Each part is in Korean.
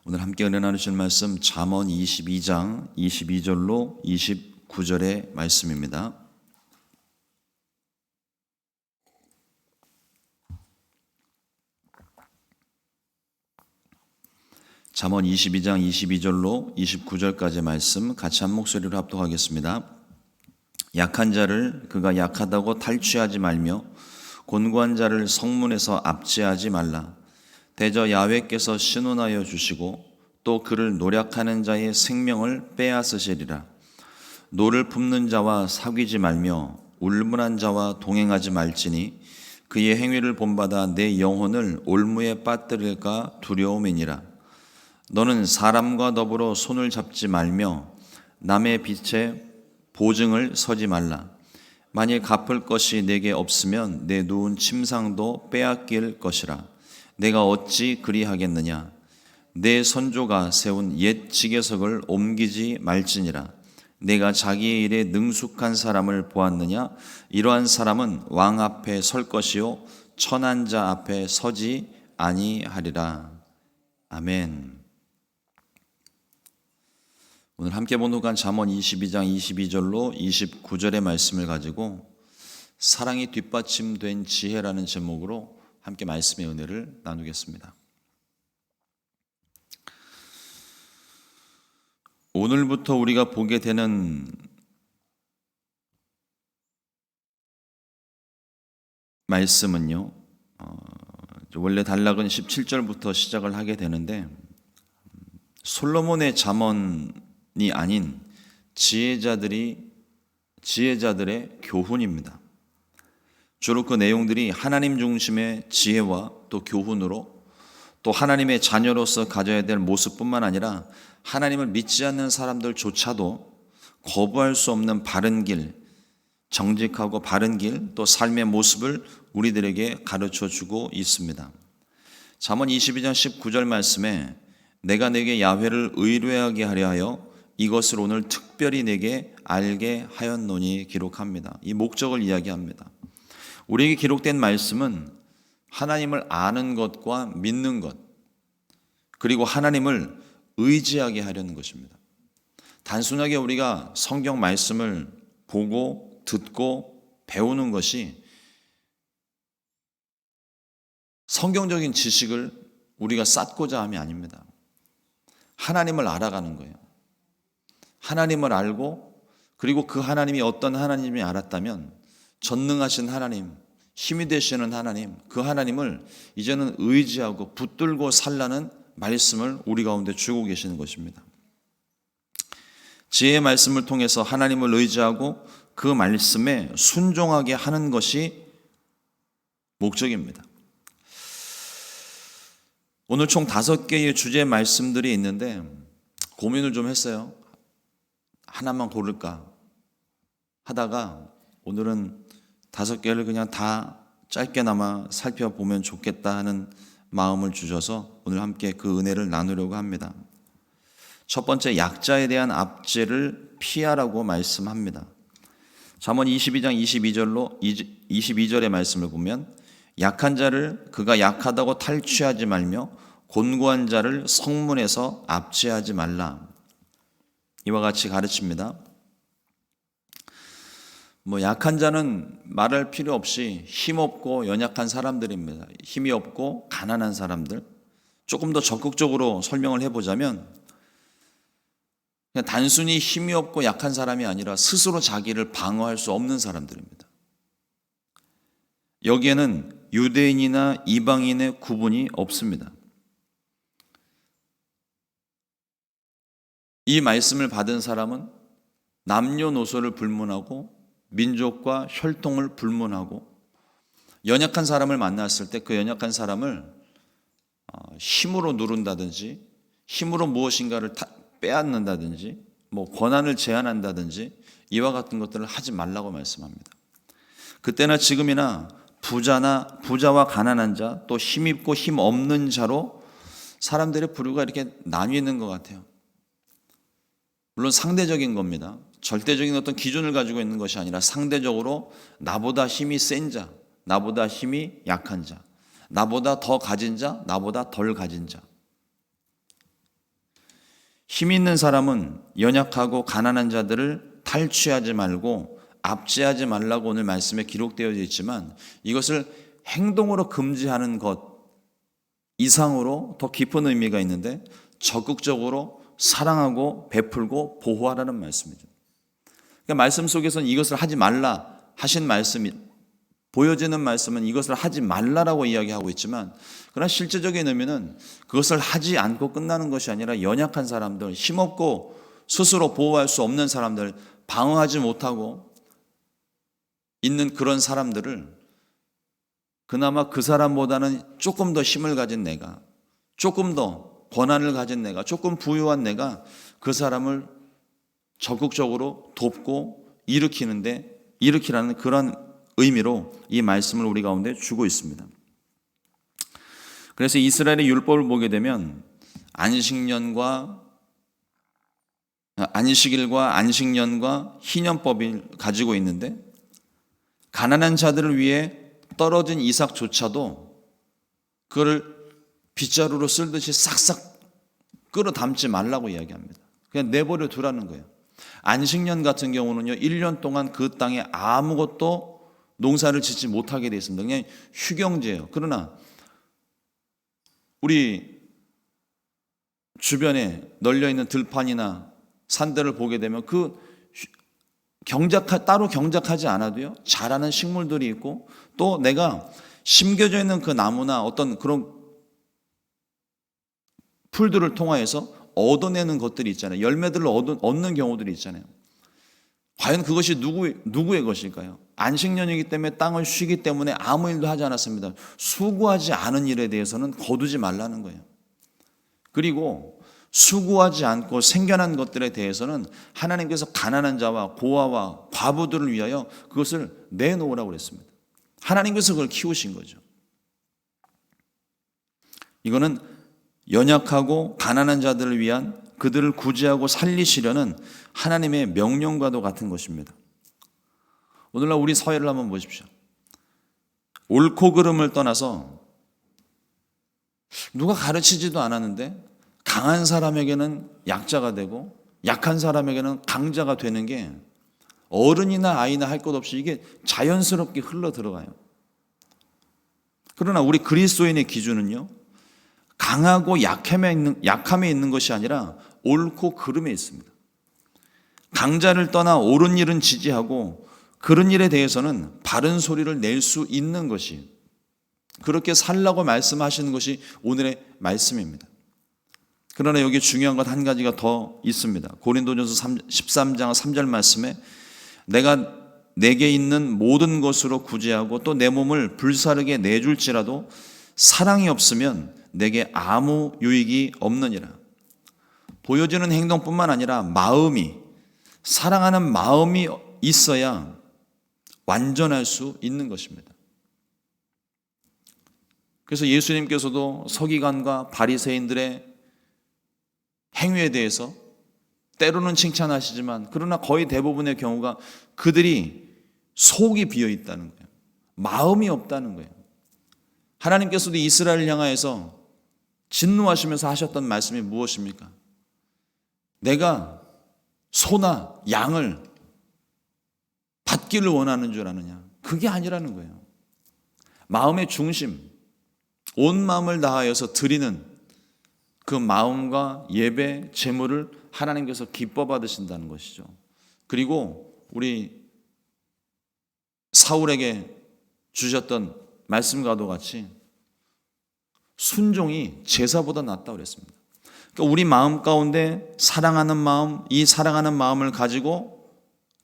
오늘 함께 은혜 나누실 말씀 잠언 22장 22절로 29절의 말씀입니다. 잠언 22장 22절로 29절까지의 말씀 같이 한 목소리로 합독하겠습니다. 약한 자를 그가 약하다고 탈취하지 말며 곤고한 자를 성문에서 압제하지 말라. 대저 야훼께서 신원하여 주시고 또 그를 노략하는 자의 생명을 빼앗으시리라. 노를 품는 자와 사귀지 말며 울문한 자와 동행하지 말지니 그의 행위를 본받아 내 영혼을 올무에 빠뜨릴까 두려움이니라. 너는 사람과 더불어 손을 잡지 말며 남의 빛에 보증을 서지 말라. 만일 갚을 것이 내게 없으면 내 누운 침상도 빼앗길 것이라. 내가 어찌 그리하겠느냐. 내 선조가 세운 옛 지계석을 옮기지 말지니라. 내가 자기의 일에 능숙한 사람을 보았느냐. 이러한 사람은 왕 앞에 설 것이요 천한 자 앞에 서지 아니하리라. 아멘. 오늘 함께 본독한 잠언 22장 22절로 29절의 말씀을 가지고 사랑이 뒷받침된 지혜라는 제목으로 함께 말씀의 은혜를 나누겠습니다. 오늘부터 우리가 보게 되는 말씀은요, 원래 단락은 17절부터 시작을 하게 되는데 솔로몬의 잠언이 아닌 지혜자들의 교훈입니다. 주로 그 내용들이 하나님 중심의 지혜와 또 교훈으로 또 하나님의 자녀로서 가져야 될 모습뿐만 아니라 하나님을 믿지 않는 사람들조차도 거부할 수 없는 바른 길, 정직하고 바른 길, 또 삶의 모습을 우리들에게 가르쳐주고 있습니다. 잠언 22장 19절 말씀에 내가 내게 야훼를 의뢰하게 하려 하여 이것을 오늘 특별히 내게 알게 하였노니 기록합니다. 이 목적을 이야기합니다. 우리에게 기록된 말씀은 하나님을 아는 것과 믿는 것, 그리고 하나님을 의지하게 하려는 것입니다. 단순하게 우리가 성경 말씀을 보고 듣고 배우는 것이 성경적인 지식을 우리가 쌓고자 함이 아닙니다. 하나님을 알아가는 거예요. 하나님을 알고 그리고 그 하나님이 어떤 하나님이 알았다면 전능하신 하나님, 힘이 되시는 하나님, 그 하나님을 이제는 의지하고 붙들고 살라는 말씀을 우리 가운데 주고 계시는 것입니다. 지혜의 말씀을 통해서 하나님을 의지하고 그 말씀에 순종하게 하는 것이 목적입니다. 오늘 총 5개의 주제 말씀들이 있는데 고민을 좀 했어요. 하나만 고를까 하다가 오늘은 5개를 그냥 다 짧게나마 살펴보면 좋겠다 하는 마음을 주셔서 오늘 함께 그 은혜를 나누려고 합니다. 첫 번째, 약자에 대한 압제를 피하라고 말씀합니다. 잠언 22장 22절의 말씀을 보면 약한 자를 그가 약하다고 탈취하지 말며 곤고한 자를 성문에서 압제하지 말라. 이와 같이 가르칩니다. 약한 자는 말할 필요 없이 힘없고 연약한 사람들입니다. 힘이 없고 가난한 사람들. 조금 더 적극적으로 설명을 해보자면 그냥 단순히 힘이 없고 약한 사람이 아니라 스스로 자기를 방어할 수 없는 사람들입니다. 여기에는 유대인이나 이방인의 구분이 없습니다. 이 말씀을 받은 사람은 남녀노소를 불문하고 민족과 혈통을 불문하고 연약한 사람을 만났을 때 그 연약한 사람을 힘으로 누른다든지 힘으로 무엇인가를 빼앗는다든지 권한을 제한한다든지 이와 같은 것들을 하지 말라고 말씀합니다. 그때나 지금이나 부자와 가난한 자, 또 힘있고 힘없는 자로 사람들의 부류가 이렇게 나뉘는 것 같아요. 물론 상대적인 겁니다. 절대적인 어떤 기준을 가지고 있는 것이 아니라 상대적으로 나보다 힘이 센 자, 나보다 힘이 약한 자, 나보다 더 가진 자, 나보다 덜 가진 자. 힘 있는 사람은 연약하고 가난한 자들을 탈취하지 말고 압제하지 말라고 오늘 말씀에 기록되어 있지만, 이것을 행동으로 금지하는 것 이상으로 더 깊은 의미가 있는데, 적극적으로 사랑하고 베풀고 보호하라는 말씀이죠. 그러니까 말씀 속에서는 이것을 하지 말라 하신 말씀이, 보여지는 말씀은 이것을 하지 말라라고 이야기하고 있지만, 그러나 실제적인 의미는 그것을 하지 않고 끝나는 것이 아니라 연약한 사람들, 힘없고 스스로 보호할 수 없는 사람들, 방어하지 못하고 있는 그런 사람들을 그나마 그 사람보다는 조금 더 힘을 가진 내가, 조금 더 권한을 가진 내가, 조금 부유한 내가 그 사람을 적극적으로 돕고 일으키라는 그런 의미로 이 말씀을 우리 가운데 주고 있습니다. 그래서 이스라엘의 율법을 보게 되면 안식일과 안식년과 희년법을 가지고 있는데, 가난한 자들을 위해 떨어진 이삭조차도 그를 빗자루로 쓸듯이 싹싹 끌어담지 말라고 이야기합니다. 그냥 내버려 두라는 거예요. 안식년 같은 경우는요, 1년 동안 그 땅에 아무것도 농사를 짓지 못하게 되어 있습니다. 그냥 휴경제예요. 그러나 우리 주변에 널려있는 들판이나 산들을 보게 되면 그 따로 경작하지 않아도요, 자라는 식물들이 있고, 또 내가 심겨져 있는 그 나무나 어떤 그런 풀들을 통하여서 얻어내는 것들이 있잖아요. 열매들을 얻는 경우들이 있잖아요. 과연 그것이 누구의 것일까요? 안식년이기 때문에 땅을 쉬기 때문에 아무 일도 하지 않았습니다. 수고하지 않은 일에 대해서는 거두지 말라는 거예요. 그리고 수고하지 않고 생겨난 것들에 대해서는 하나님께서 가난한 자와 고아와 과부들을 위하여 그것을 내놓으라고 그랬습니다. 하나님께서 그걸 키우신 거죠. 이거는 연약하고 가난한 자들을 위한, 그들을 구제하고 살리시려는 하나님의 명령과도 같은 것입니다. 오늘날 우리 사회를 한번 보십시오. 옳고 그름을 떠나서 누가 가르치지도 않았는데 강한 사람에게는 약자가 되고 약한 사람에게는 강자가 되는 게 어른이나 아이나 할 것 없이 이게 자연스럽게 흘러 들어가요. 그러나 우리 그리스도인의 기준은요, 강하고 약함에 있는 것이 아니라 옳고 그름에 있습니다. 강자를 떠나 옳은 일은 지지하고 그런 일에 대해서는 바른 소리를 낼 수 있는 것이, 그렇게 살라고 말씀하시는 것이 오늘의 말씀입니다. 그러나 여기 중요한 것 한 가지가 더 있습니다. 고린도전서 13장 3절 말씀에 내가 내게 있는 모든 것으로 구제하고 또 내 몸을 불사르게 내줄지라도 사랑이 없으면 내게 아무 유익이 없느니라. 보여지는 행동뿐만 아니라 사랑하는 마음이 있어야 완전할 수 있는 것입니다. 그래서 예수님께서도 서기관과 바리새인들의 행위에 대해서 때로는 칭찬하시지만, 그러나 거의 대부분의 경우가 그들이 속이 비어 있다는 거예요. 마음이 없다는 거예요. 하나님께서도 이스라엘을 향하여서 진노하시면서 하셨던 말씀이 무엇입니까? 내가 소나 양을 받기를 원하는 줄 아느냐? 그게 아니라는 거예요. 마음의 중심, 온 마음을 다하여서 드리는 그 마음과 예배, 제물을 하나님께서 기뻐 받으신다는 것이죠. 그리고 우리 사울에게 주셨던 말씀과도 같이 순종이 제사보다 낫다고 그랬습니다. 그러니까 우리 마음 가운데 사랑하는 마음, 이 사랑하는 마음을 가지고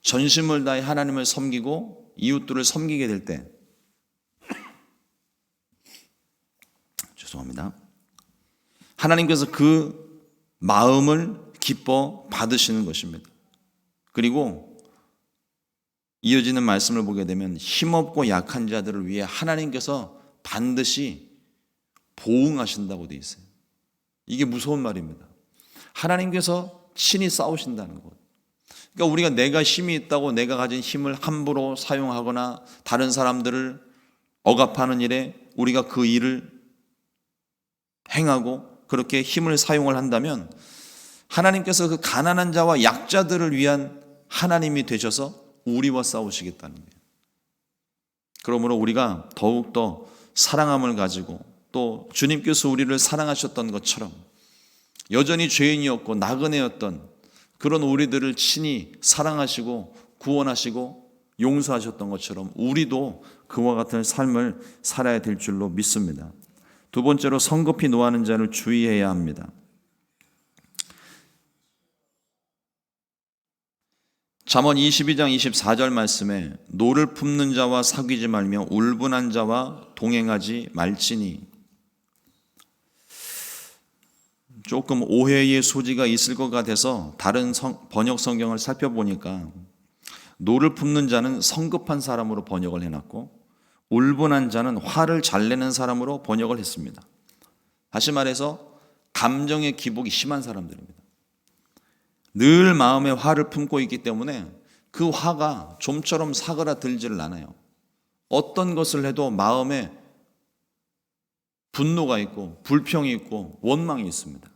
전심을 다해 하나님을 섬기고 이웃들을 섬기게 될 때, 죄송합니다. 하나님께서 그 마음을 기뻐 받으시는 것입니다. 그리고 이어지는 말씀을 보게 되면 힘없고 약한 자들을 위해 하나님께서 반드시 보응하신다고 되어 있어요. 이게 무서운 말입니다. 하나님께서 친히 싸우신다는 것. 그러니까 우리가 내가 힘이 있다고 내가 가진 힘을 함부로 사용하거나 다른 사람들을 억압하는 일에 우리가 그 일을 행하고 그렇게 힘을 사용을 한다면 하나님께서 그 가난한 자와 약자들을 위한 하나님이 되셔서 우리와 싸우시겠다는 거예요. 그러므로 우리가 더욱더 사랑함을 가지고 또 주님께서 우리를 사랑하셨던 것처럼 여전히 죄인이었고 나그네였던 그런 우리들을 친히 사랑하시고 구원하시고 용서하셨던 것처럼 우리도 그와 같은 삶을 살아야 될 줄로 믿습니다. 두 번째로 성급히 노하는 자를 주의해야 합니다. 잠언 22장 24절 말씀에 노를 품는 자와 사귀지 말며 울분한 자와 동행하지 말지니, 조금 오해의 소지가 있을 것 같아서 다른 번역 성경을 살펴보니까 노를 품는 자는 성급한 사람으로 번역을 해놨고 울분한 자는 화를 잘 내는 사람으로 번역을 했습니다. 다시 말해서 감정의 기복이 심한 사람들입니다. 늘 마음에 화를 품고 있기 때문에 그 화가 좀처럼 사그라들지를 않아요. 어떤 것을 해도 마음에 분노가 있고 불평이 있고 원망이 있습니다.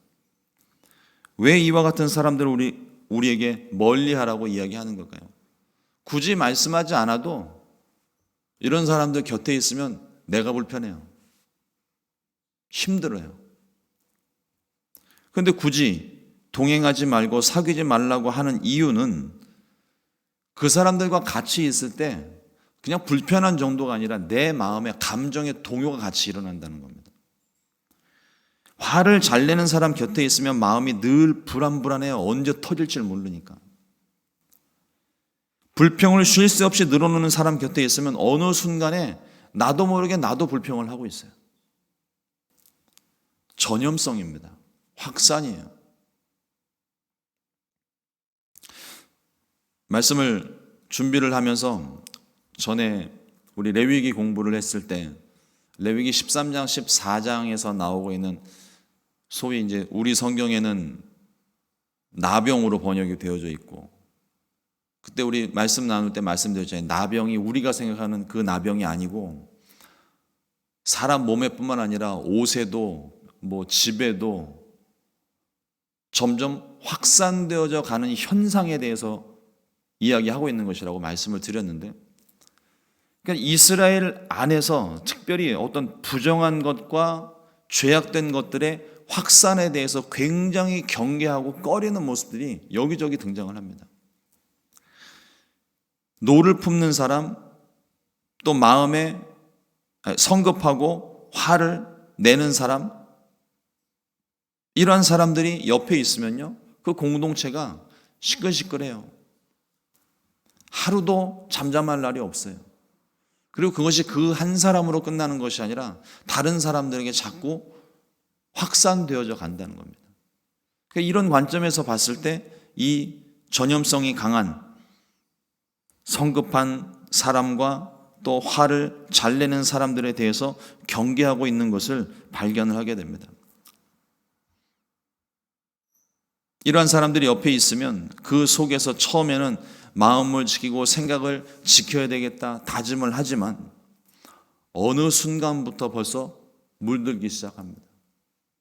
왜 이와 같은 사람들을 우리에게 멀리하라고 이야기하는 걸까요? 굳이 말씀하지 않아도 이런 사람들 곁에 있으면 내가 불편해요. 힘들어요. 그런데 굳이 동행하지 말고 사귀지 말라고 하는 이유는 그 사람들과 같이 있을 때 그냥 불편한 정도가 아니라 내 마음에 감정의 동요가 같이 일어난다는 겁니다. 화를 잘 내는 사람 곁에 있으면 마음이 늘 불안해요. 언제 터질지 모르니까. 불평을 쉴 새 없이 늘어놓는 사람 곁에 있으면 어느 순간에 나도 모르게 나도 불평을 하고 있어요. 전염성입니다. 확산이에요. 말씀을 준비를 하면서 전에 우리 레위기 공부를 했을 때 레위기 13장, 14장에서 나오고 있는 소위 이제 우리 성경에는 나병으로 번역이 되어져 있고, 그때 우리 말씀 나눌 때 말씀드렸잖아요. 나병이 우리가 생각하는 그 나병이 아니고 사람 몸에뿐만 아니라 옷에도 집에도 점점 확산되어져 가는 현상에 대해서 이야기하고 있는 것이라고 말씀을 드렸는데, 그러니까 이스라엘 안에서 특별히 어떤 부정한 것과 죄악된 것들의 확산에 대해서 굉장히 경계하고 꺼리는 모습들이 여기저기 등장을 합니다. 노를 품는 사람, 또 마음에 성급하고 화를 내는 사람, 이러한 사람들이 옆에 있으면요, 그 공동체가 시끌시끌해요. 하루도 잠잠할 날이 없어요. 그리고 그것이 그 한 사람으로 끝나는 것이 아니라 다른 사람들에게 자꾸 확산되어져 간다는 겁니다. 그러니까 이런 관점에서 봤을 때 이 전염성이 강한 성급한 사람과 또 화를 잘 내는 사람들에 대해서 경계하고 있는 것을 발견을 하게 됩니다. 이러한 사람들이 옆에 있으면 그 속에서 처음에는 마음을 지키고 생각을 지켜야 되겠다 다짐을 하지만 어느 순간부터 벌써 물들기 시작합니다.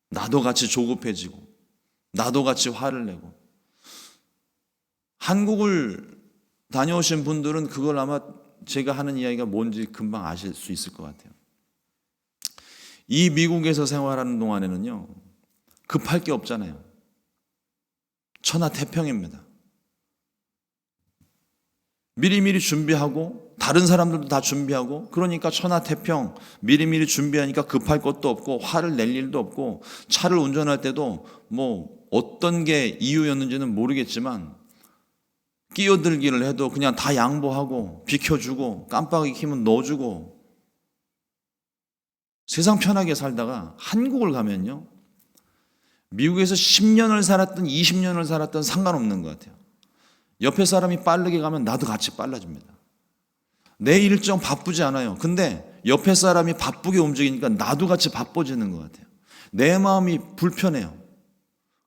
나도 같이 조급해지고 나도 같이 화를 내고. 한국을 다녀오신 분들은 그걸 아마 제가 하는 이야기가 뭔지 금방 아실 수 있을 것 같아요. 이 미국에서 생활하는 동안에는요, 급할 게 없잖아요. 천하태평입니다. 미리미리 준비하고 다른 사람들도 다 준비하고, 그러니까 천하태평, 미리미리 준비하니까 급할 것도 없고 화를 낼 일도 없고, 차를 운전할 때도 어떤 게 이유였는지는 모르겠지만 끼어들기를 해도 그냥 다 양보하고 비켜주고 깜빡이 켜면 넣어주고 세상 편하게 살다가 한국을 가면요, 미국에서 10년을 살았든 20년을 살았든 상관없는 것 같아요. 옆에 사람이 빠르게 가면 나도 같이 빨라집니다. 내 일정 바쁘지 않아요. 근데 옆에 사람이 바쁘게 움직이니까 나도 같이 바빠지는 것 같아요. 내 마음이 불편해요.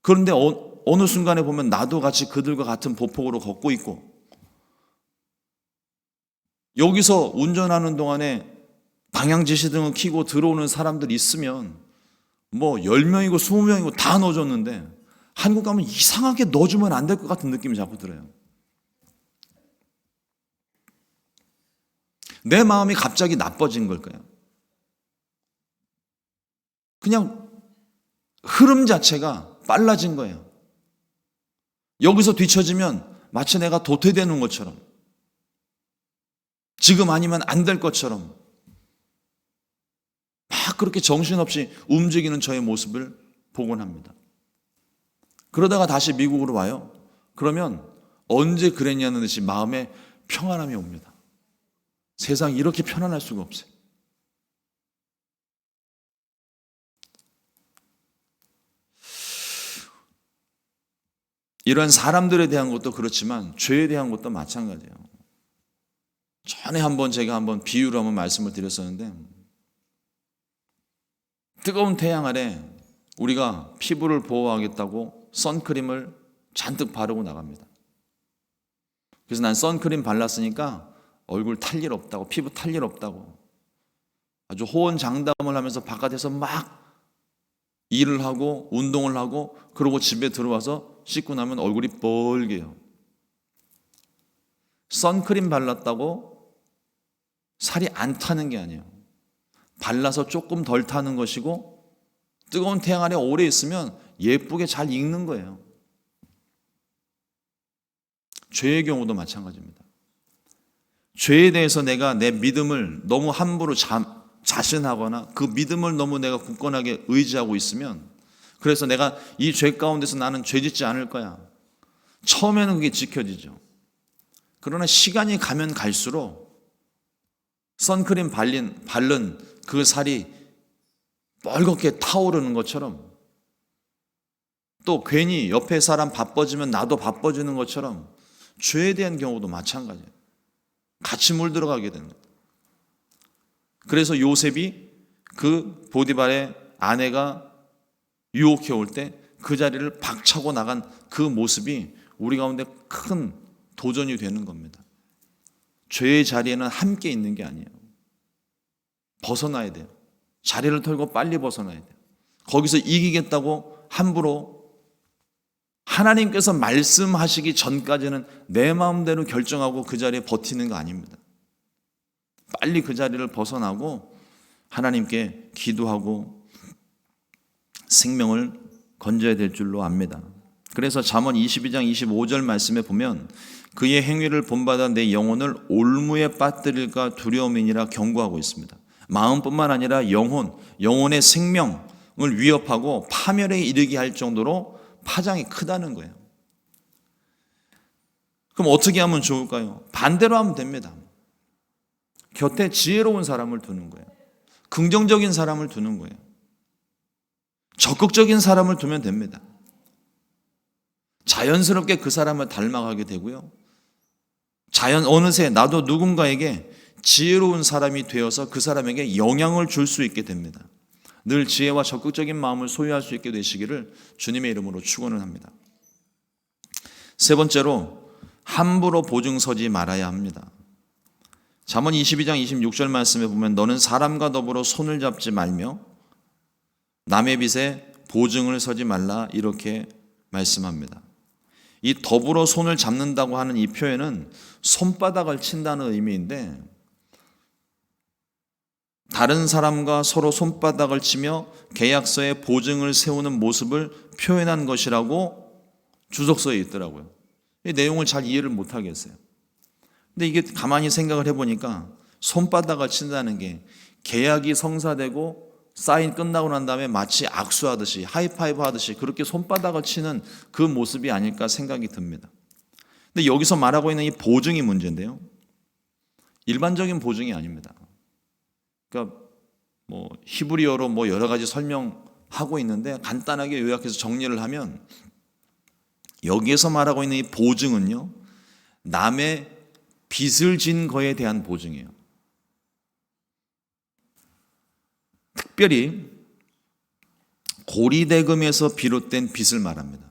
그런데 어느 순간에 보면 나도 같이 그들과 같은 보폭으로 걷고 있고, 여기서 운전하는 동안에 방향지시등을 켜고 들어오는 사람들이 있으면 10명이고 20명이고 다 넣어줬는데 한국 가면 이상하게 넣어주면 안 될 것 같은 느낌이 자꾸 들어요. 내 마음이 갑자기 나빠진 걸까요? 그냥 흐름 자체가 빨라진 거예요. 여기서 뒤처지면 마치 내가 도태되는 것처럼, 지금 아니면 안 될 것처럼 막 그렇게 정신없이 움직이는 저의 모습을 보곤 합니다. 그러다가 다시 미국으로 와요. 그러면 언제 그랬냐는 듯이 마음에 평안함이 옵니다. 세상이 이렇게 편안할 수가 없어요. 이러한 사람들에 대한 것도 그렇지만 죄에 대한 것도 마찬가지예요. 전에 제가 비유로 한번 말씀을 드렸었는데, 뜨거운 태양 아래 우리가 피부를 보호하겠다고 선크림을 잔뜩 바르고 나갑니다. 그래서 난 선크림 발랐으니까 얼굴 탈 일 없다고, 피부 탈 일 없다고 아주 호언장담을 하면서 바깥에서 막 일을 하고 운동을 하고, 그러고 집에 들어와서 씻고 나면 얼굴이 뻘개요. 선크림 발랐다고 살이 안 타는 게 아니에요. 발라서 조금 덜 타는 것이고, 뜨거운 태양 아래 오래 있으면 예쁘게 잘 익는 거예요. 죄의 경우도 마찬가지입니다. 죄에 대해서 내가 내 믿음을 너무 함부로 자신하거나 그 믿음을 너무 내가 굳건하게 의지하고 있으면, 그래서 내가 이 죄 가운데서 나는 죄 짓지 않을 거야, 처음에는 그게 지켜지죠. 그러나 시간이 가면 갈수록 선크림 바른 그 살이 뻘겋게 타오르는 것처럼, 또 괜히 옆에 사람 바빠지면 나도 바빠지는 것처럼 죄에 대한 경우도 마찬가지예요. 같이 물들어가게 되는 거예요. 그래서 요셉이 그 보디발의 아내가 유혹해 올 때 그 자리를 박차고 나간 그 모습이 우리 가운데 큰 도전이 되는 겁니다. 죄의 자리에는 함께 있는 게 아니에요. 벗어나야 돼요. 자리를 털고 빨리 벗어나야 돼요. 거기서 이기겠다고 함부로, 하나님께서 말씀하시기 전까지는 내 마음대로 결정하고 그 자리에 버티는 거 아닙니다. 빨리 그 자리를 벗어나고 하나님께 기도하고 생명을 건져야 될 줄로 압니다. 그래서 잠언 22장 25절 말씀에 보면, 그의 행위를 본받아 내 영혼을 올무에 빠뜨릴까 두려움이니라 경고하고 있습니다. 마음뿐만 아니라 영혼의 생명을 위협하고 파멸에 이르게 할 정도로 파장이 크다는 거예요. 그럼 어떻게 하면 좋을까요? 반대로 하면 됩니다. 곁에 지혜로운 사람을 두는 거예요. 긍정적인 사람을 두는 거예요. 적극적인 사람을 두면 됩니다. 자연스럽게 그 사람을 닮아가게 되고요. 어느새 나도 누군가에게 지혜로운 사람이 되어서 그 사람에게 영향을 줄 수 있게 됩니다. 늘 지혜와 적극적인 마음을 소유할 수 있게 되시기를 주님의 이름으로 축원을 합니다. 세 번째로, 함부로 보증 서지 말아야 합니다. 잠언 22장 26절 말씀에 보면, 너는 사람과 더불어 손을 잡지 말며 남의 빚에 보증을 서지 말라, 이렇게 말씀합니다. 이 더불어 손을 잡는다고 하는 이 표현은 손바닥을 친다는 의미인데, 다른 사람과 서로 손바닥을 치며 계약서에 보증을 세우는 모습을 표현한 것이라고 주석서에 있더라고요. 이 내용을 잘 이해를 못하겠어요. 근데 이게 가만히 생각을 해보니까 손바닥을 친다는 게 계약이 성사되고 사인 끝나고 난 다음에 마치 악수하듯이, 하이파이브 하듯이 그렇게 손바닥을 치는 그 모습이 아닐까 생각이 듭니다. 근데 여기서 말하고 있는 이 보증이 문제인데요, 일반적인 보증이 아닙니다. 그러니까 히브리어로 여러 가지 설명하고 있는데, 간단하게 요약해서 정리를 하면, 여기에서 말하고 있는 이 보증은요, 남의 빚을 진 거에 대한 보증이에요. 특별히 고리대금에서 비롯된 빚을 말합니다.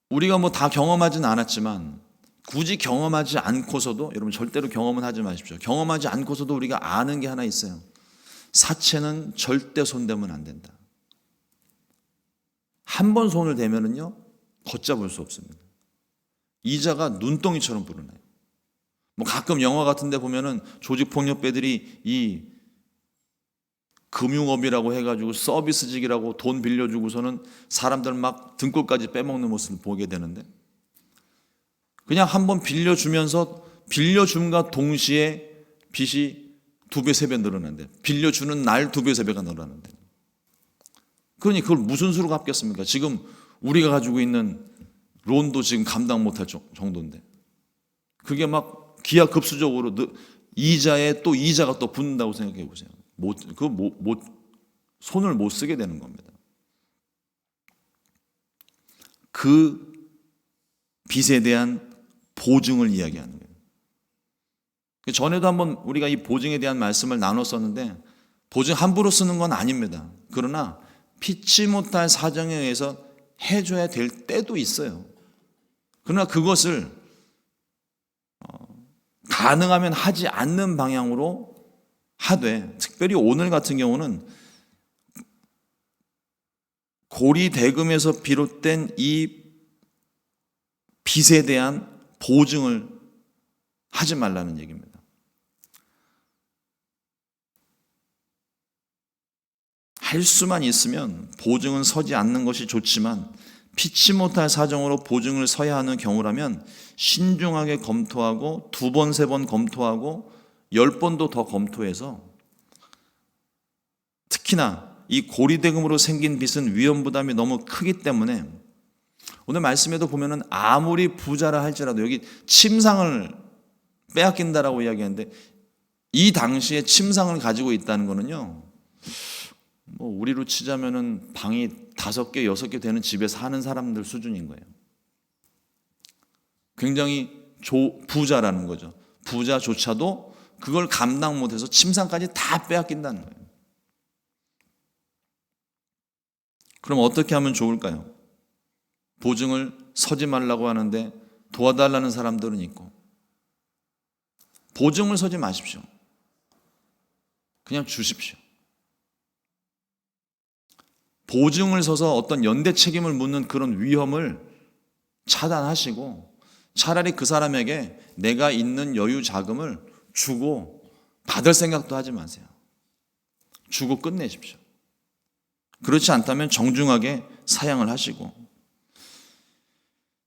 우리가 다 경험하지는 않았지만, 굳이 경험하지 않고서도, 여러분 절대로 경험은 하지 마십시오. 경험하지 않고서도 우리가 아는 게 하나 있어요. 사채는 절대 손대면 안 된다. 한 번 손을 대면은요 걷잡을 수 없습니다. 이자가 눈덩이처럼 불어나요. 뭐 가끔 영화 같은 데 보면은 조직폭력배들이 이 금융업이라고 해가지고 서비스직이라고 돈 빌려주고서는 사람들 막 등골까지 빼먹는 모습을 보게 되는데, 그냥 한번 빌려주면서 빌려줌과 동시에 빚이 2배, 3배 늘어난대. 빌려주는 날 2배, 3배가 늘어난대. 그러니 그걸 무슨 수로 갚겠습니까? 지금 우리가 가지고 있는 론도 지금 감당 못할 정도인데, 그게 막 기하급수적으로 이자에 또 이자가 또 붙는다고 생각해 보세요. 손을 못 쓰게 되는 겁니다. 그 빚에 대한 보증을 이야기하는 거예요. 전에도 한번 우리가 이 보증에 대한 말씀을 나눴었는데, 보증 함부로 쓰는 건 아닙니다. 그러나 피치 못할 사정에 의해서 해줘야 될 때도 있어요. 그러나 그것을 가능하면 하지 않는 방향으로 하되, 특별히 오늘 같은 경우는 고리대금에서 비롯된 이 빚에 대한 보증을 하지 말라는 얘기입니다. 할 수만 있으면 보증은 서지 않는 것이 좋지만, 피치 못할 사정으로 보증을 서야 하는 경우라면 신중하게 검토하고 2번, 3번 검토하고 10번도 더 검토해서, 특히나 이 고리대금으로 생긴 빚은 위험부담이 너무 크기 때문에, 오늘 말씀에도 보면은 아무리 부자라 할지라도 여기 침상을 빼앗긴다라고 이야기하는데, 이 당시에 침상을 가지고 있다는 거는요, 뭐 우리로 치자면은 방이 5개, 6개 되는 집에 사는 사람들 수준인 거예요. 굉장히 부자라는 거죠. 부자조차도 그걸 감당 못해서 침상까지 다 빼앗긴다는 거예요. 그럼 어떻게 하면 좋을까요? 보증을 서지 말라고 하는데 도와달라는 사람들은 있고, 보증을 서지 마십시오. 그냥 주십시오. 보증을 서서 어떤 연대 책임을 묻는 그런 위험을 차단하시고, 차라리 그 사람에게 내가 있는 여유 자금을 주고 받을 생각도 하지 마세요. 주고 끝내십시오. 그렇지 않다면 정중하게 사양을 하시고,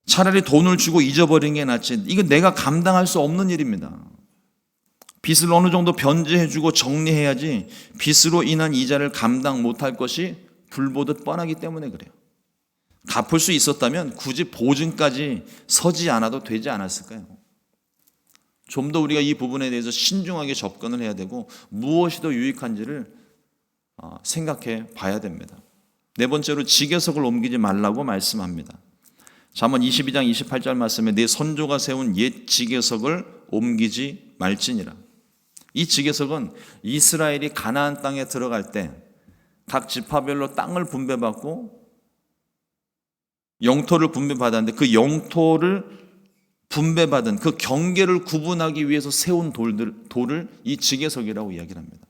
차라리 돈을 주고 잊어버리는 게 낫지, 이거 내가 감당할 수 없는 일입니다. 빚을 어느 정도 변제해주고 정리해야지, 빚으로 인한 이자를 감당 못할 것이 불보듯 뻔하기 때문에 그래요. 갚을 수 있었다면 굳이 보증까지 서지 않아도 되지 않았을까요? 좀 더 우리가 이 부분에 대해서 신중하게 접근을 해야 되고, 무엇이 더 유익한지를 생각해 봐야 됩니다. 4번째로 지게석을 옮기지 말라고 말씀합니다. 잠언 22장 28절 말씀에 내 선조가 세운 옛 지게석을 옮기지 말지니라. 이 지게석은 이스라엘이 가나안 땅에 들어갈 때 각 지파별로 땅을 분배받고 영토를 분배받았는데, 그 영토를 분배받은 그 경계를 구분하기 위해서 세운 돌을 이 지게석이라고 이야기를 합니다.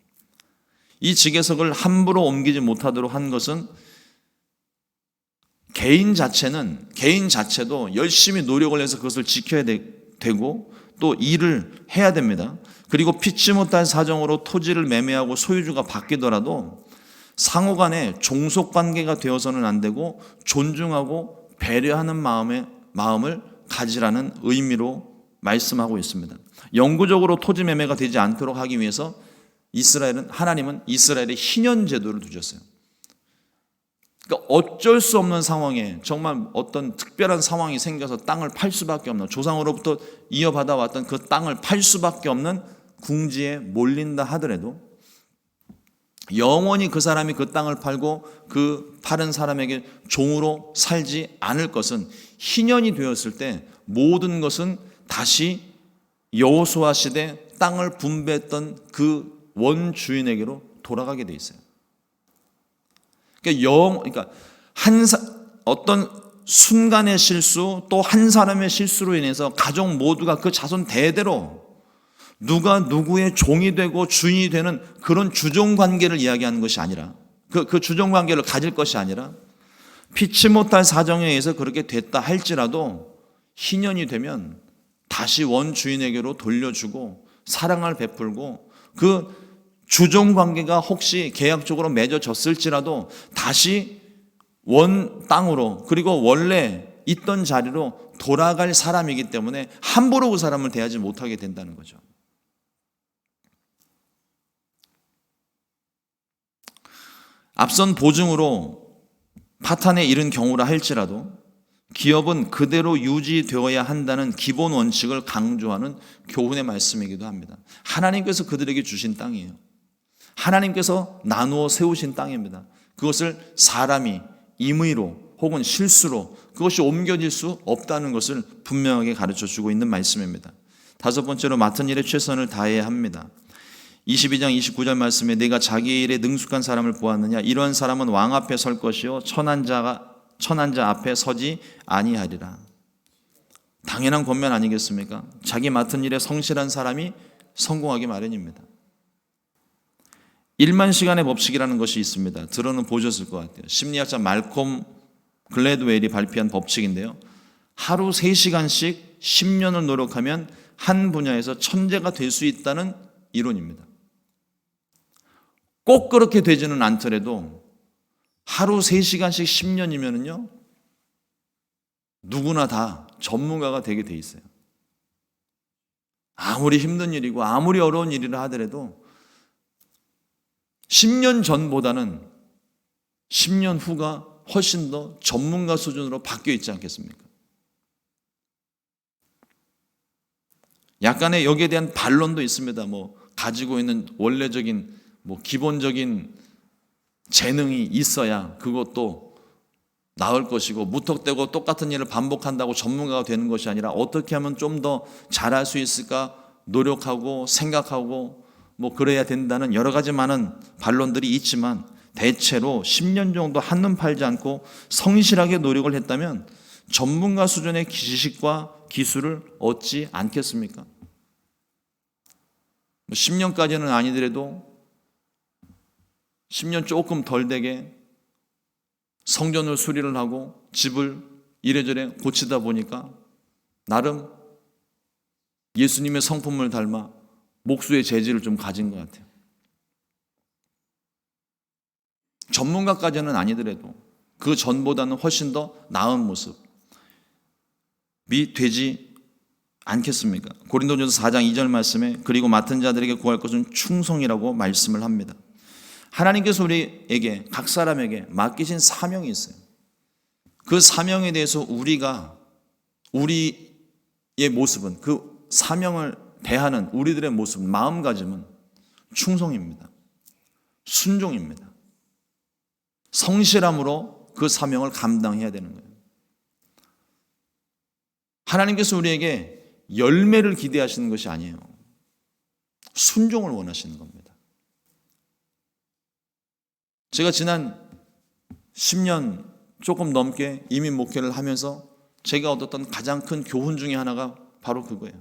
이 지게석을 함부로 옮기지 못하도록 한 것은, 개인 자체도 열심히 노력을 해서 그것을 지켜야 되고 또 일을 해야 됩니다. 그리고 피치 못할 사정으로 토지를 매매하고 소유주가 바뀌더라도 상호간에 종속관계가 되어서는 안 되고, 존중하고 배려하는 마음을 가지라는 의미로 말씀하고 있습니다. 영구적으로 토지 매매가 되지 않도록 하기 위해서 하나님은 이스라엘의 희년 제도를 두셨어요. 그러니까 어쩔 수 없는 상황에, 정말 어떤 특별한 상황이 생겨서 땅을 팔 수밖에 없는, 조상으로부터 이어받아 왔던 그 땅을 팔 수밖에 없는 궁지에 몰린다 하더라도, 영원히 그 사람이 그 땅을 팔고 그 파는 사람에게 종으로 살지 않을 것은, 희년이 되었을 때 모든 것은 다시 여호수아 시대 땅을 분배했던 그 원주인에게로 돌아가게 돼 있어요. 그러니까 어떤 순간의 실수, 또 한 사람의 실수로 인해서 가족 모두가 그 자손 대대로 누가 누구의 종이 되고 주인이 되는 그런 주종관계를 이야기하는 것이 아니라, 그 주종관계를 가질 것이 아니라, 피치 못할 사정에 의해서 그렇게 됐다 할지라도 희년이 되면 다시 원주인에게로 돌려주고 사랑을 베풀고 그 주종 관계가 혹시 계약적으로 맺어졌을지라도 다시 원 땅으로 그리고 원래 있던 자리로 돌아갈 사람이기 때문에 함부로 그 사람을 대하지 못하게 된다는 거죠. 앞선 보증으로 파탄에 이른 경우라 할지라도 기업은 그대로 유지되어야 한다는 기본 원칙을 강조하는 교훈의 말씀이기도 합니다. 하나님께서 그들에게 주신 땅이에요. 하나님께서 나누어 세우신 땅입니다. 그것을 사람이 임의로 혹은 실수로 그것이 옮겨질 수 없다는 것을 분명하게 가르쳐주고 있는 말씀입니다. 다섯 번째로 맡은 일에 최선을 다해야 합니다. 22장 29절 말씀에 내가 자기 일에 능숙한 사람을 보았느냐 이런 사람은 왕 앞에 설 것이요 천한 자 앞에 서지 아니하리라. 당연한 권면 아니겠습니까? 자기 맡은 일에 성실한 사람이 성공하기 마련입니다. 1만 시간의 법칙이라는 것이 있습니다. 들어는 보셨을 것 같아요. 심리학자 말콤 글래드웰이 발표한 법칙인데요. 하루 3시간씩 10년을 노력하면 한 분야에서 천재가 될 수 있다는 이론입니다. 꼭 그렇게 되지는 않더라도 하루 3시간씩 10년이면요 누구나 다 전문가가 되게 돼 있어요. 아무리 힘든 일이고 아무리 어려운 일이라 하더라도 10년 전보다는 10년 후가 훨씬 더 전문가 수준으로 바뀌어 있지 않겠습니까? 약간의 여기에 대한 반론도 있습니다. 가지고 있는 원래적인 기본적인 재능이 있어야 그것도 나을 것이고 무턱대고 똑같은 일을 반복한다고 전문가가 되는 것이 아니라 어떻게 하면 좀 더 잘할 수 있을까 노력하고 생각하고 그래야 된다는 여러 가지 많은 반론들이 있지만 대체로 10년 정도 한눈 팔지 않고 성실하게 노력을 했다면 전문가 수준의 지식과 기술을 얻지 않겠습니까? 10년까지는 아니더라도 10년 조금 덜 되게 성전을 수리를 하고 집을 이래저래 고치다 보니까 나름 예수님의 성품을 닮아 목수의 재질을 좀 가진 것 같아요. 전문가까지는 아니더라도 그 전보다는 훨씬 더 나은 모습이 되지 않겠습니까? 고린도전서 4장 2절 말씀에 그리고 맡은 자들에게 구할 것은 충성이라고 말씀을 합니다. 하나님께서 우리에게 각 사람에게 맡기신 사명이 있어요. 그 사명에 대해서 우리의 모습은 그 사명을 대하는 우리들의 모습은 마음가짐은 충성입니다. 순종입니다. 성실함으로 그 사명을 감당해야 되는 거예요. 하나님께서 우리에게 열매를 기대하시는 것이 아니에요. 순종을 원하시는 겁니다. 제가 지난 10년 조금 넘게 이민 목회를 하면서 제가 얻었던 가장 큰 교훈 중에 하나가 바로 그거예요.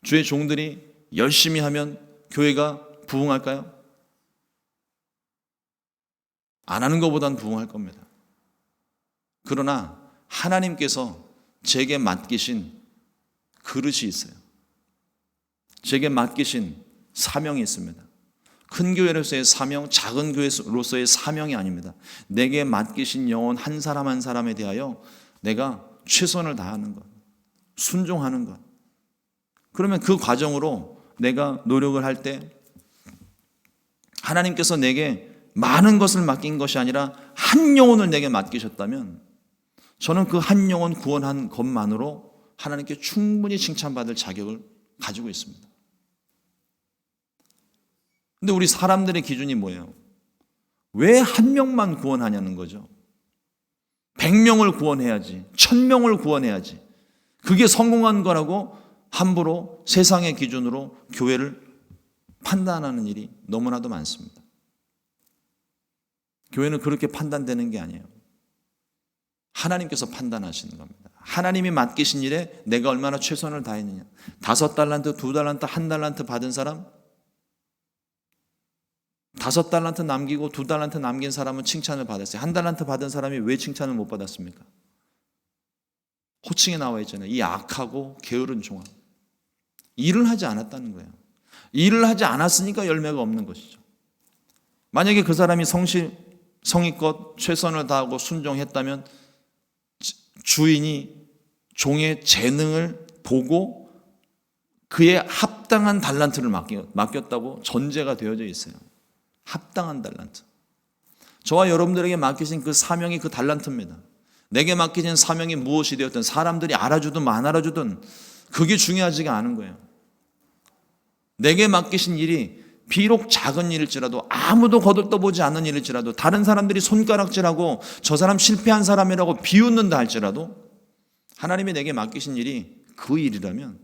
주의 종들이 열심히 하면 교회가 부흥할까요? 안 하는 것보단 부흥할 겁니다. 그러나 하나님께서 제게 맡기신 그릇이 있어요. 제게 맡기신 사명이 있습니다. 큰 교회로서의 사명, 작은 교회로서의 사명이 아닙니다. 내게 맡기신 영혼 한 사람 한 사람에 대하여 내가 최선을 다하는 것, 순종하는 것. 그러면 그 과정으로 내가 노력을 할 때 하나님께서 내게 많은 것을 맡긴 것이 아니라 한 영혼을 내게 맡기셨다면 저는 그 한 영혼 구원한 것만으로 하나님께 충분히 칭찬받을 자격을 가지고 있습니다. 근데 우리 사람들의 기준이 뭐예요? 왜 한 명만 구원하냐는 거죠. 100명을 구원해야지, 1000명을 구원해야지. 그게 성공한 거라고 함부로 세상의 기준으로 교회를 판단하는 일이 너무나도 많습니다. 교회는 그렇게 판단되는 게 아니에요. 하나님께서 판단하시는 겁니다. 하나님이 맡기신 일에 내가 얼마나 최선을 다했느냐. 5달란트, 2달란트, 1달란트 받은 사람 5달란트 남기고 2달란트 남긴 사람은 칭찬을 받았어요. 1달란트 받은 사람이 왜 칭찬을 못 받았습니까? 호칭에 나와 있잖아요. 이 악하고 게으른 종아. 일을 하지 않았다는 거예요. 일을 하지 않았으니까 열매가 없는 것이죠. 만약에 그 사람이 성의껏 최선을 다하고 순종했다면 주인이 종의 재능을 보고 그의 합당한 달란트를 맡겼다고 전제가 되어져 있어요. 합당한 달란트. 저와 여러분들에게 맡기신 그 사명이 그 달란트입니다. 내게 맡기신 사명이 무엇이 되었든 사람들이 알아주든 안 알아주든 그게 중요하지가 않은 거예요. 내게 맡기신 일이 비록 작은 일일지라도, 아무도 거들떠보지 않는 일일지라도, 다른 사람들이 손가락질하고 저 사람 실패한 사람이라고 비웃는다 할지라도 하나님이 내게 맡기신 일이 그 일이라면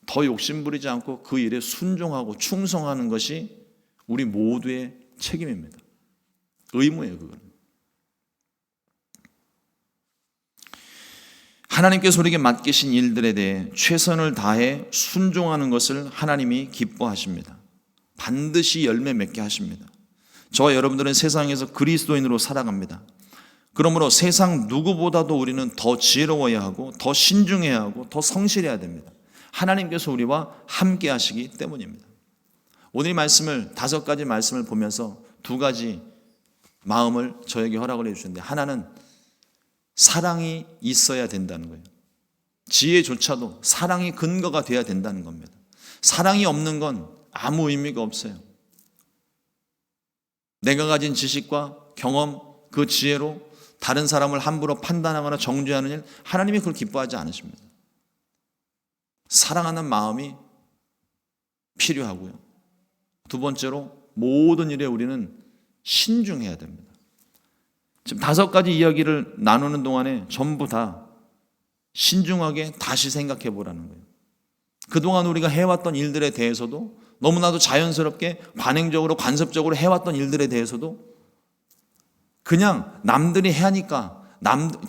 더 욕심부리지 않고 그 일에 순종하고 충성하는 것이 우리 모두의 책임입니다. 의무예요, 그건. 하나님께서 우리에게 맡기신 일들에 대해 최선을 다해 순종하는 것을 하나님이 기뻐하십니다. 반드시 열매 맺게 하십니다. 저와 여러분들은 세상에서 그리스도인으로 살아갑니다. 그러므로 세상 누구보다도 우리는 더 지혜로워야 하고 더 신중해야 하고 더 성실해야 됩니다. 하나님께서 우리와 함께 하시기 때문입니다. 오늘 말씀을 5가지 말씀을 보면서 2가지 마음을 저에게 허락을 해주셨는데, 하나는 사랑이 있어야 된다는 거예요. 지혜조차도 사랑이 근거가 돼야 된다는 겁니다. 사랑이 없는 건 아무 의미가 없어요. 내가 가진 지식과 경험, 그 지혜로 다른 사람을 함부로 판단하거나 정죄하는 일, 하나님이 그걸 기뻐하지 않으십니다. 사랑하는 마음이 필요하고요. 2번째로 모든 일에 우리는 신중해야 됩니다. 지금 5가지 이야기를 나누는 동안에 전부 다 신중하게 다시 생각해 보라는 거예요. 그동안 우리가 해왔던 일들에 대해서도, 너무나도 자연스럽게 관행적으로 관습적으로 해왔던 일들에 대해서도 그냥 남들이 하니까,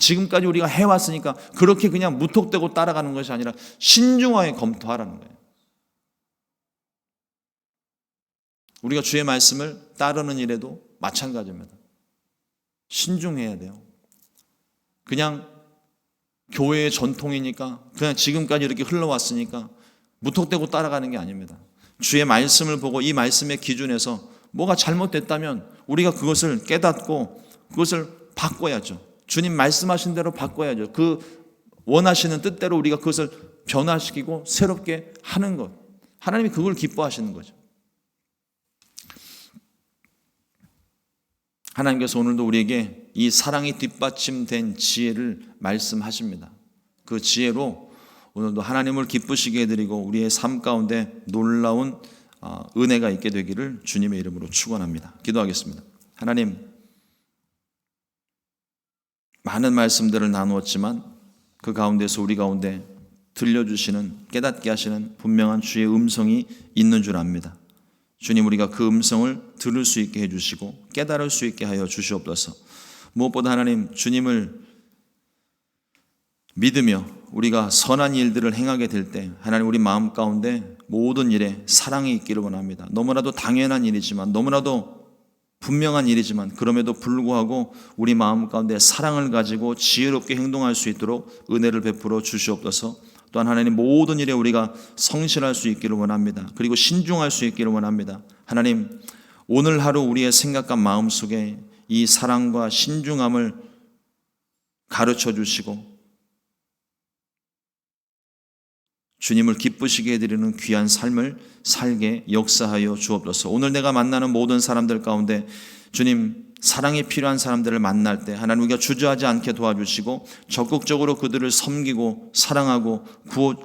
지금까지 우리가 해왔으니까 그렇게 그냥 무턱대고 따라가는 것이 아니라 신중하게 검토하라는 거예요. 우리가 주의 말씀을 따르는 일에도 마찬가지입니다. 신중해야 돼요. 그냥 교회의 전통이니까, 그냥 지금까지 이렇게 흘러왔으니까 무턱대고 따라가는 게 아닙니다. 주의 말씀을 보고 이 말씀의 기준에서 뭐가 잘못됐다면 우리가 그것을 깨닫고 그것을 바꿔야죠. 주님 말씀하신 대로 바꿔야죠. 그 원하시는 뜻대로 우리가 그것을 변화시키고 새롭게 하는 것. 하나님이 그걸 기뻐하시는 거죠. 하나님께서 오늘도 우리에게 이 사랑이 뒷받침된 지혜를 말씀하십니다. 그 지혜로 오늘도 하나님을 기쁘시게 해드리고 우리의 삶 가운데 놀라운 은혜가 있게 되기를 주님의 이름으로 축원합니다. 기도하겠습니다. 하나님, 많은 말씀들을 나누었지만 그 가운데서 우리 가운데 들려주시는, 깨닫게 하시는 분명한 주의 음성이 있는 줄 압니다. 주님, 우리가 그 음성을 들을 수 있게 해주시고 깨달을 수 있게 하여 주시옵소서. 무엇보다 하나님, 주님을 믿으며 우리가 선한 일들을 행하게 될 때 하나님, 우리 마음 가운데 모든 일에 사랑이 있기를 원합니다. 너무나도 당연한 일이지만, 너무나도 분명한 일이지만, 그럼에도 불구하고 우리 마음 가운데 사랑을 가지고 지혜롭게 행동할 수 있도록 은혜를 베풀어 주시옵소서. 또한 하나님, 모든 일에 우리가 성실할 수 있기를 원합니다. 그리고 신중할 수 있기를 원합니다. 하나님, 오늘 하루 우리의 생각과 마음 속에 이 사랑과 신중함을 가르쳐 주시고 주님을 기쁘시게 해드리는 귀한 삶을 살게 역사하여 주옵소서. 오늘 내가 만나는 모든 사람들 가운데 주님, 사랑이 필요한 사람들을 만날 때 하나님, 우리가 주저하지 않게 도와주시고 적극적으로 그들을 섬기고 사랑하고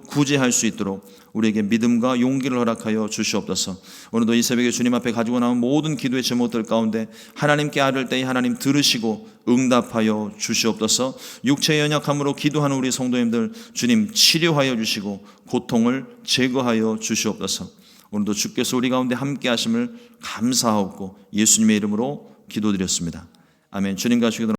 구제할 수 있도록 우리에게 믿음과 용기를 허락하여 주시옵소서. 오늘도 이 새벽에 주님 앞에 가지고 나온 모든 기도의 제목들 가운데 하나님께 아뢰을 때에 하나님 들으시고 응답하여 주시옵소서. 육체의 연약함으로 기도하는 우리 성도님들 주님 치료하여 주시고 고통을 제거하여 주시옵소서. 오늘도 주께서 우리 가운데 함께 하심을 감사하옵고 예수님의 이름으로 기도드렸습니다. 아멘. 주님과 주기도